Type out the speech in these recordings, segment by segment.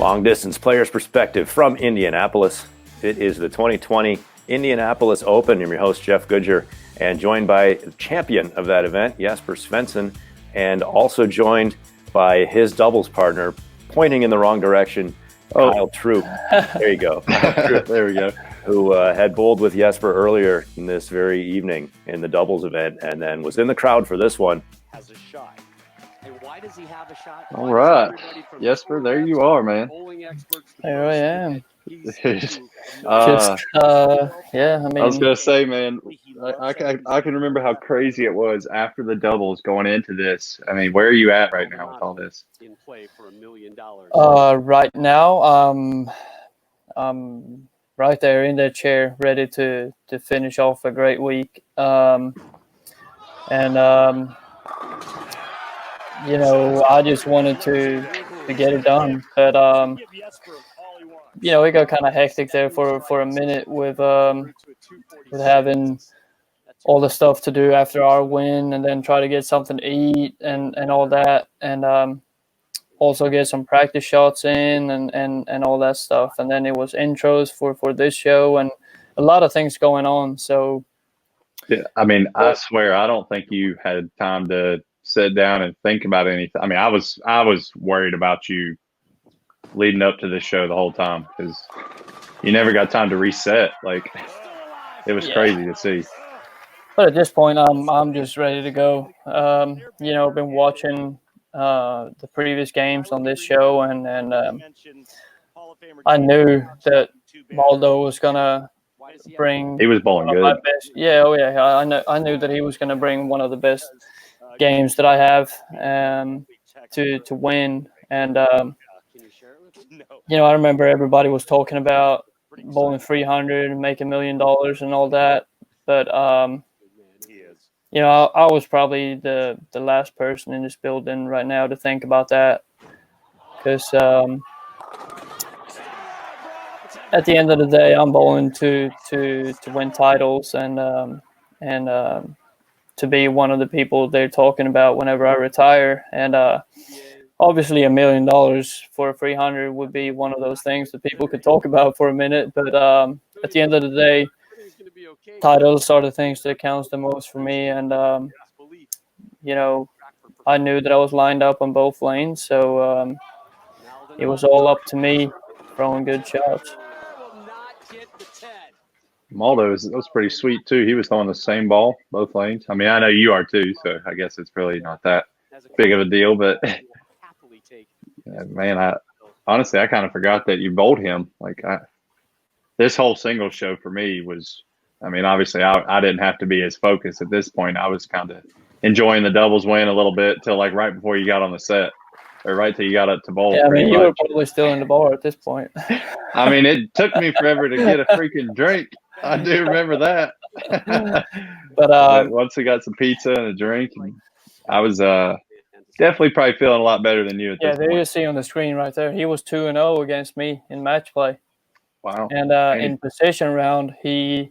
Long Distance Players Perspective from Indianapolis. It is the 2020 Indianapolis Open. I'm your host, Jeff Goodger, and joined by the champion of that event, Jesper Svensson, and also joined by his doubles partner, pointing in the wrong direction, Kyle Troup. There you go. There we go. Who had bowled with Jesper earlier in this very evening in the doubles event, and then was in the crowd for this one. Has a shot. And why does he have a shot? All right, Jesper, there you are, man. There I am. Yeah, I mean, I was gonna say, man, I can remember how crazy it was after the doubles going into this. I mean, where are you at right now with all this? In play for $1 million. Right now, right there in the chair, ready to finish off a great week. You know, I just wanted to get it done, but you know, it got kind of hectic there for a minute with having all the stuff to do after our win, and then try to get something to eat and all that, and also get some practice shots in and all that stuff. And then it was intros for this show and a lot of things going on. So yeah, I mean, I swear, I don't think you had time to sit down and think about anything. I mean, I was worried about you leading up to this show the whole time because you never got time to reset. Like, it was crazy to see. But at this point, I'm just ready to go. You know, I've been watching the previous games on this show, and I knew that Maldo was gonna bring. He was bowling good. Yeah, oh yeah. I knew that he was gonna bring one of the best games that I have to win, and you know, I remember everybody was talking about bowling 300 and making $1 million and all that, but you know, I was probably the last person in this building right now to think about that, because at the end of the day, I'm bowling to win titles and to be one of the people they're talking about whenever I retire. And obviously $1 million for a 300 would be one of those things that people could talk about for a minute. But at the end of the day, titles are the things that counts the most for me. And, you know, I knew that I was lined up on both lanes. So it was all up to me throwing good shots. Maldo was pretty sweet too. He was throwing the same ball both lanes. I mean, I know you are too, so I guess it's really not that big of a deal. But man, I kind of forgot that you bowled him. Like, this whole single show for me was. I mean, obviously, I didn't have to be as focused at this point. I was kind of enjoying the doubles win a little bit till like right before you got on the set, or right till you got up to bowl. Yeah, I mean, you were probably still in the bar at this point. I mean, it took me forever to get a freaking drink. I do remember that. But once we got some pizza and a drink, and I was definitely probably feeling a lot better than you at this point. Yeah, there you see on the screen right there. He was 2-0 against me in match play. Wow. And in position round, I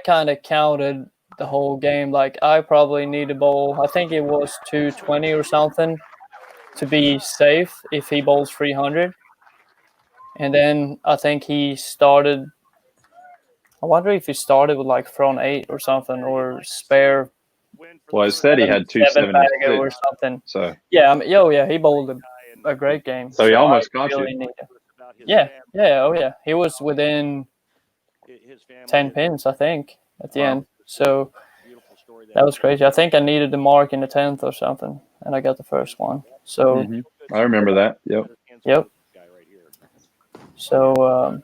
kind of counted the whole game. Like, I probably need to bowl, I think it was 220 or something to be safe if he bowls 300. And then I think he started, I wonder if he started with like front 8 or something, or spare. Well, it said he had 276 or something. So yeah, he bowled a great game. So he almost got you. Yeah, he was within 10 pins, I think, at the end. So that was crazy. I think I needed the mark in the 10th or something, and I got the first one. So I remember that. Yep. So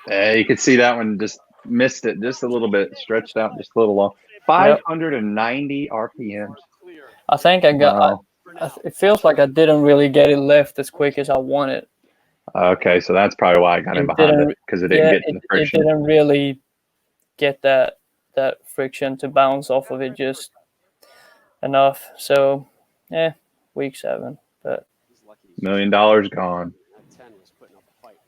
yeah, you could see that one just missed it just a little bit, stretched out just a little long. 590 RPMs. I think I got. Wow. It feels like I didn't really get it left as quick as I wanted. Okay, so that's probably why I got in behind it, because it didn't get to the friction. It didn't really get that friction to bounce off of it just enough. So, week 7, but $1 million gone.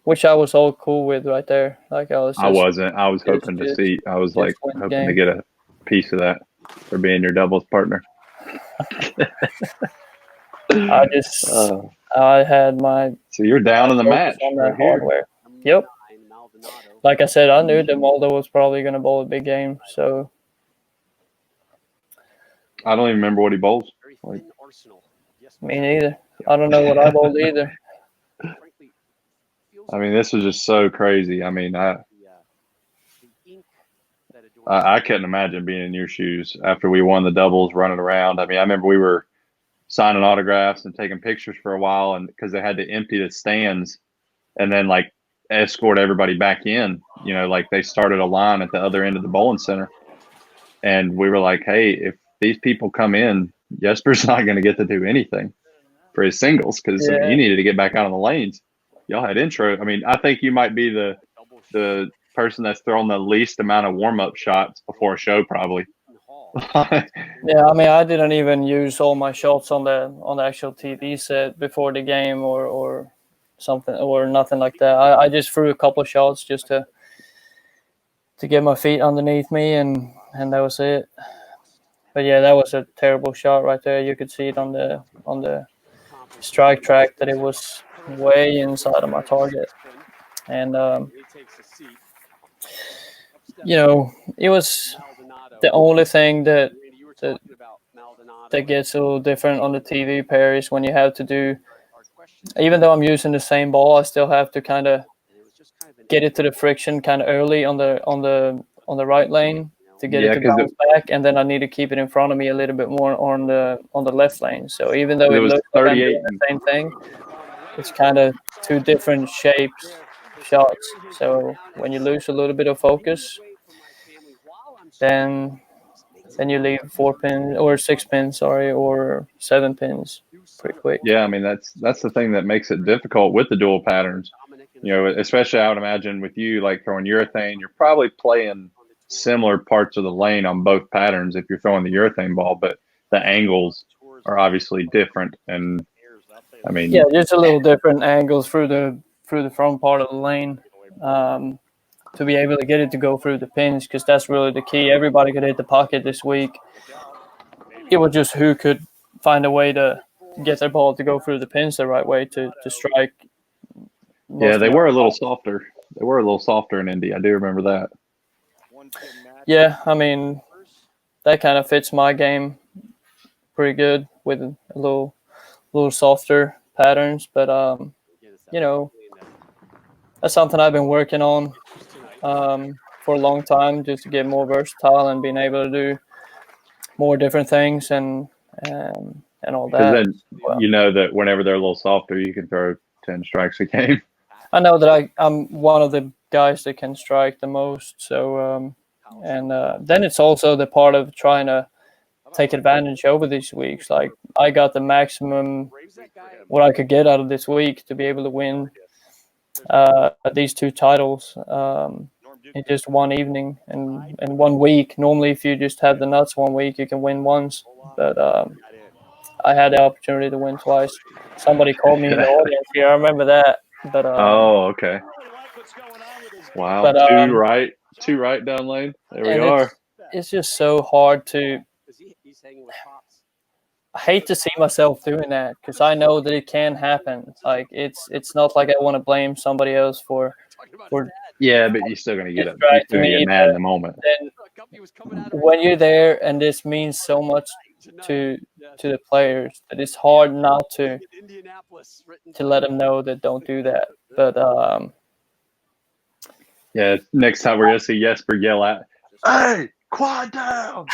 Which I was all cool with right there. Like, I wasn't. I was hoping to see. I was like hoping to get a piece of that for being your doubles partner. I had my So you're down in the focus match on right that here. hardware. Yep. Like I said, I knew that Mulder was probably going to bowl a big game. So I don't even remember what he bowls. Like, me neither. I don't know what I bowled either. I mean, this was just so crazy. I mean, I couldn't imagine being in your shoes after we won the doubles, running around. I mean, I remember we were signing autographs and taking pictures for a while, and because they had to empty the stands and then like escort everybody back in. You know, like they started a line at the other end of the bowling center, and we were like, "Hey, if these people come in, Jesper's not going to get to do anything for his singles because I mean, he needed to get back out on the lanes." Y'all had intro. I mean, I think you might be the person that's thrown the least amount of warm-up shots before a show, probably. Yeah, I mean, I didn't even use all my shots on the actual TV set before the game or something or nothing like that. I just threw a couple of shots just to get my feet underneath me, and that was it. But yeah, that was a terrible shot right there. You could see it on the strike track that it was way inside of my target, and you know, it was the only thing that gets a little different on the TV pair is when you have to do, even though I'm using the same ball, I still have to kind of get it to the friction kind of early on the right lane to get it to bounce back, and then I need to keep it in front of me a little bit more on the left lane. So even though it looks like I'm doing the same thing, it's kind of two different shapes shots. So when you lose a little bit of focus, then you leave 4 pins or 6 pins, or 7 pins pretty quick. Yeah, I mean that's the thing that makes it difficult with the dual patterns. You know, especially I would imagine with you like throwing urethane, you're probably playing similar parts of the lane on both patterns if you're throwing the urethane ball, but the angles are obviously different. And I mean, yeah, just a little different angles through the front part of the lane to be able to get it to go through the pins, because that's really the key. Everybody could hit the pocket this week. It was just who could find a way to get their ball to go through the pins the right way to strike. Yeah, they were a little softer. They were a little softer in Indy. I do remember that. Yeah, I mean, that kind of fits my game pretty good with a little softer patterns. But, you know, that's something I've been working on for a long time, just to get more versatile and being able to do more different things and all that. Then you know that whenever they're a little softer, you can throw 10 strikes a game. I know that I'm one of the guys that can strike the most. So, and then it's also the part of trying to take advantage over these weeks. Like I got the maximum what I could get out of this week to be able to win these 2 titles in just one evening and 1 week. Normally, if you just have the nuts 1 week, you can win once. But I had the opportunity to win twice. Somebody called me in the audience here. I remember that. But oh, okay. Wow. But, two right down lane. There we are. It's just so hard to. I hate to see myself doing that because I know that it can happen. Like it's not like I want to blame somebody else for. Yeah, but you're still gonna get mad in the moment. Then when you're there and this means so much to the players, that it's hard not to let them know that don't do that. But yeah, next time we're gonna see Jesper yell out, "Hey, quad down!"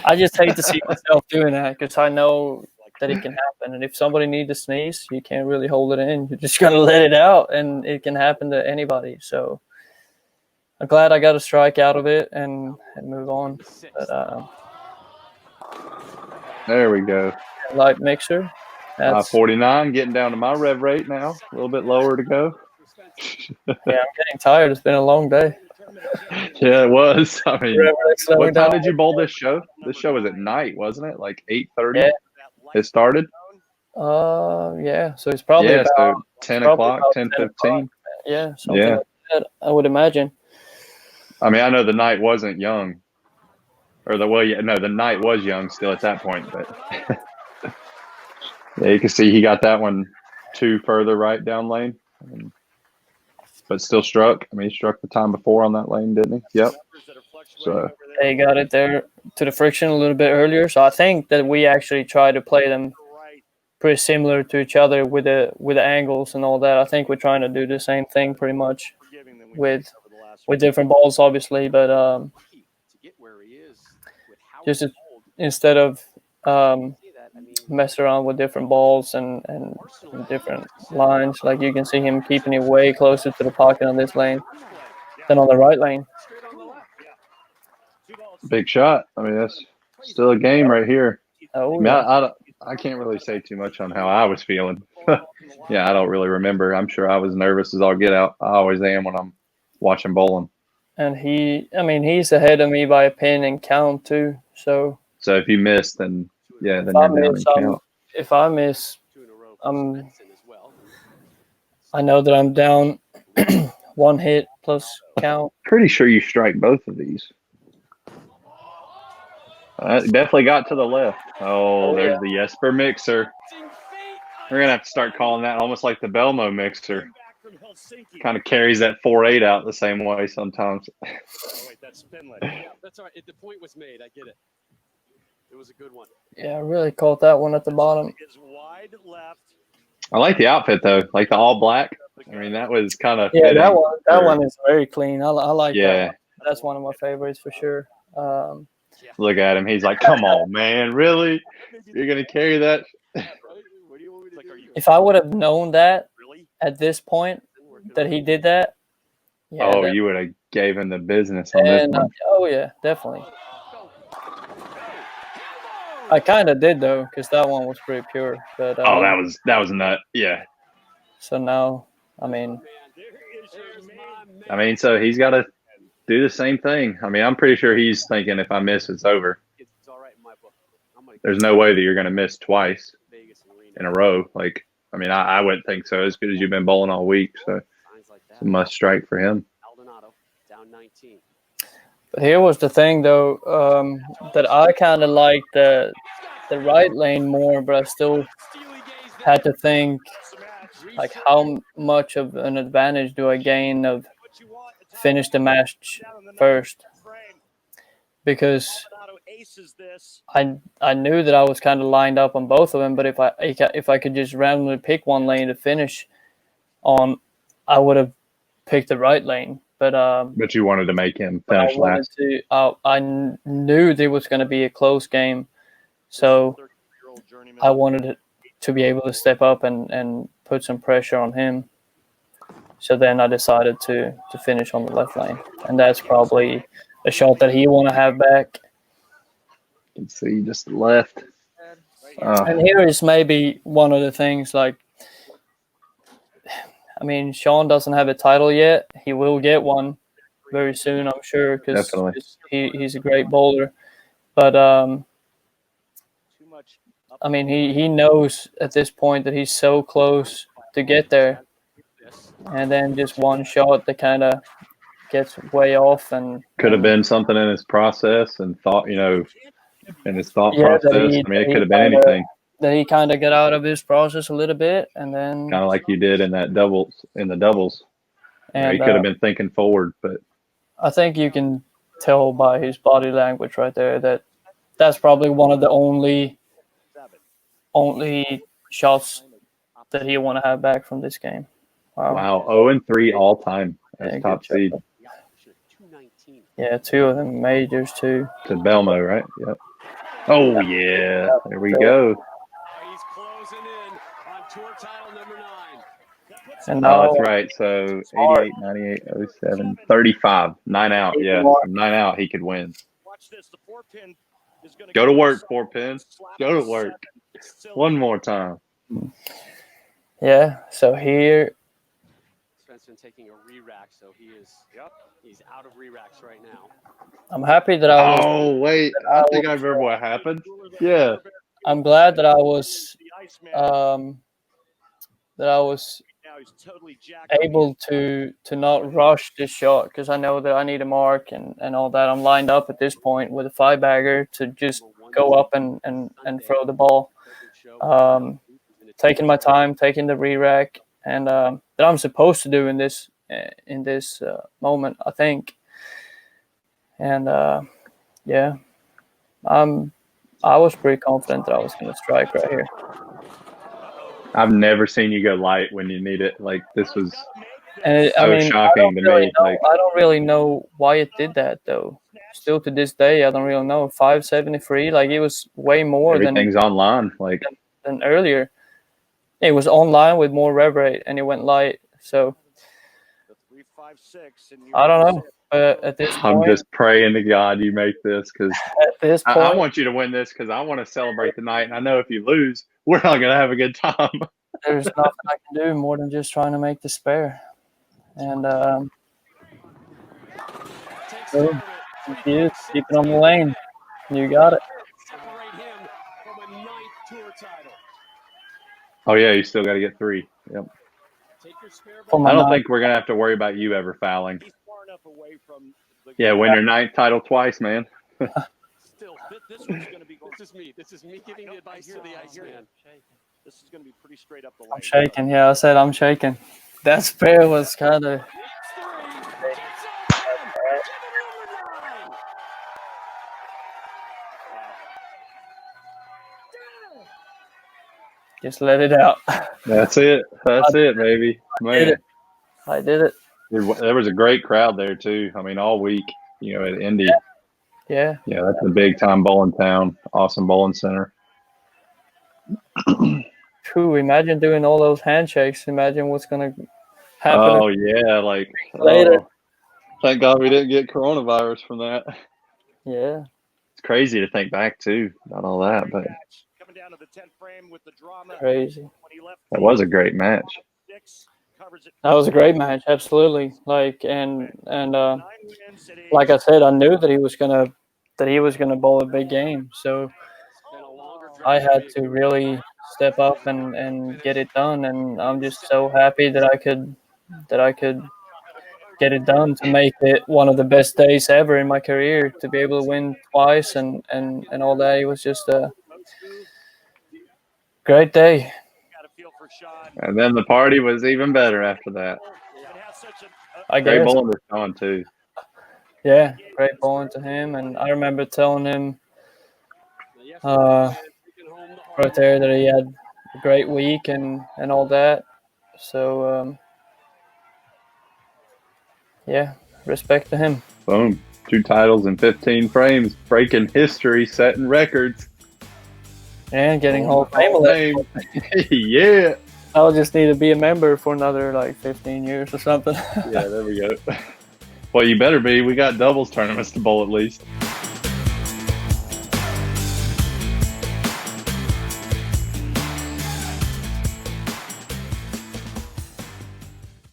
I just hate to see myself doing that because I know that it can happen. And if somebody needs to sneeze, you can't really hold it in. You're just gonna let it out, and it can happen to anybody. So I'm glad I got a strike out of it and move on. But there we go. Light mixer. 49, getting down to my rev rate now. A little bit lower to go. Yeah, I'm getting tired. It's been a long day. Yeah, it was. I mean, what time did you bowl this show? This show was at night, wasn't it? Like 8:30. Yeah. It started. Yeah. So it's probably about so 10 o'clock, 10:15. Yeah, something like that, I would imagine. I mean, I know the night wasn't young. Or the night was young still at that point, but yeah, you can see he got that one 2 further right down lane, but still struck. I mean, he struck the time before on that lane, didn't he? Yep. So they got it there to the friction a little bit earlier. So I think that we actually try to play them pretty similar to each other with the angles and all that. I think we're trying to do the same thing pretty much with different balls, obviously, but just instead of mess around with different balls and different lines, like you can see him keeping it way closer to the pocket on this lane than on the right lane. big shot. I mean, that's still a game right here. Oh, I mean, I can't really say too much on how I was feeling. Yeah, I don't really remember. I'm sure I was nervous as all get out. I always am when I'm watching bowling. And he's ahead of me by a pin and count too. So if you miss, then you're down and count. If I miss, I know that I'm down 1 hit plus count. Pretty sure you strike both of these. Definitely got to the left. Oh, there's the Jesper mixer. We're going to have to start calling that almost like the Belmo mixer. Kind of carries that 4-8 out the same way sometimes. Oh, wait, that's Spinley. Yeah, that's all right. The point was made. I get it. It was a good one. Yeah, I really caught that one at the bottom. I like the outfit, though. Like the all black. I mean, that was kind of fitting. That one is very clean. I like that. That's one of my favorites for sure. Look at him. He's like, come on, man. Really? You're going to carry that? If I would have known that at this point that he did that. Yeah, you would have gave him the business on this one. Oh, yeah, definitely. I kind of did, though, because that one was pretty pure. But that was nut. Yeah. So now, so he's got to do the same thing. I mean, I'm pretty sure he's thinking if I miss, it's over. There's no way that you're going to miss twice in a row. Like, I mean, I wouldn't think so. As good as you've been bowling all week, so it's a must strike for him. But here was the thing, though, that I kind of liked the right lane more, but I still had to think, like, how much of an advantage do I gain of finish the match first? Because I knew that I was kind of lined up on both of them, but if I could just randomly pick one lane to finish on, I would have picked the right lane. But you wanted to make him finish last. I knew there was going to be a close game, so I wanted to be able to step up and put some pressure on him. So then I decided to finish on the left lane, and that's probably a shot that he want to have back. You can see just left. And here is maybe one of the things, like, I mean, Shawn doesn't have a title yet. He will get one very soon, I'm sure, because he's a great bowler. But, I mean, he knows at this point that he's so close to get there. And then just one shot that kind of gets way off. And could have been something in his process and thought, in his thought process. It could have been anything. That he kind of got out of his process a little bit, and then kind of like you did in the doubles. And he could have been thinking forward, but I think you can tell by his body language right there that that's probably one of the only shots that he want to have back from this game. Wow, 0-3 all time as top seed. Yeah, 2 of them majors too. To Belmo, right? Yep. Oh yeah, there we go. And now, that's right. So 88, 98, 07, 35, 9 out. Yeah, 9 out. He could win. Go to work, 4-pin. Go to work. One more time. Yeah. So here. Svensson taking a re-rack, so he's out of re-racks right now. I'm happy that I was. Oh wait, I think I remember what happened. Yeah. I'm glad that I was able to not rush this shot, because I know that I need a mark and all that. I'm lined up at this point with a 5-bagger to just go up and throw the ball. Taking my time, taking the re-rack, and that I'm supposed to do in this moment, I think. And yeah, I was pretty confident that I was going to strike right here. I've never seen you go light when you need it. Like, this was And so shocking to me. Like, I don't really know why it did that, though. Still to this day, I don't really know. 573, like, it was way more everything's online. Like, than earlier. It was online with more rev rate, and it went light. So I don't know. But at this point, I'm just praying to God you make this, because at this point, I want you to win this, because I want to celebrate the night. And I know if you lose, we're not going to have a good time. there's nothing I can do more than just trying to make the spare. And so, keep it on the lane. You got it. Oh, yeah, you still got to get 3. Yep. I don't think we're going to have to worry about you ever fouling. Yeah, win your 9th title twice, man. Still, this one's going to be going. This is me giving the advice to the ice man. This is going to be pretty straight up the line. I'm shaking. Yeah, I said I'm shaking. That spare was kind of. Just let it out. That's it. That's it, baby. Man. I did it. There was a great crowd there, too. I mean, all week, at Indy. Yeah. Yeah, that's a big-time bowling town. Awesome bowling center. True. Imagine doing all those handshakes. Imagine what's going to happen. Oh, yeah. Like, later. Thank God we didn't get coronavirus from that. Yeah. It's crazy to think back, too, about all that. But crazy. That was a great match. That was a great match, absolutely. Like and like I said, I knew that he was gonna bowl a big game. So I had to really step up and get it done. And I'm just so happy that I could get it done to make it one of the best days ever in my career, to be able to win twice and all that. It was just a great day. And then the party was even better after that. I guess. Great bowling to Shawn, too. Yeah, great bowling to him. And I remember telling him right there that he had a great week and all that. So, yeah, respect to him. Boom. 2 titles in 15 frames, breaking history, setting records. And getting Hall of Fame. Yeah. I'll just need to be a member for another, 15 years or something. Yeah, there we go. Well, you better be. We got doubles tournaments to bowl at least.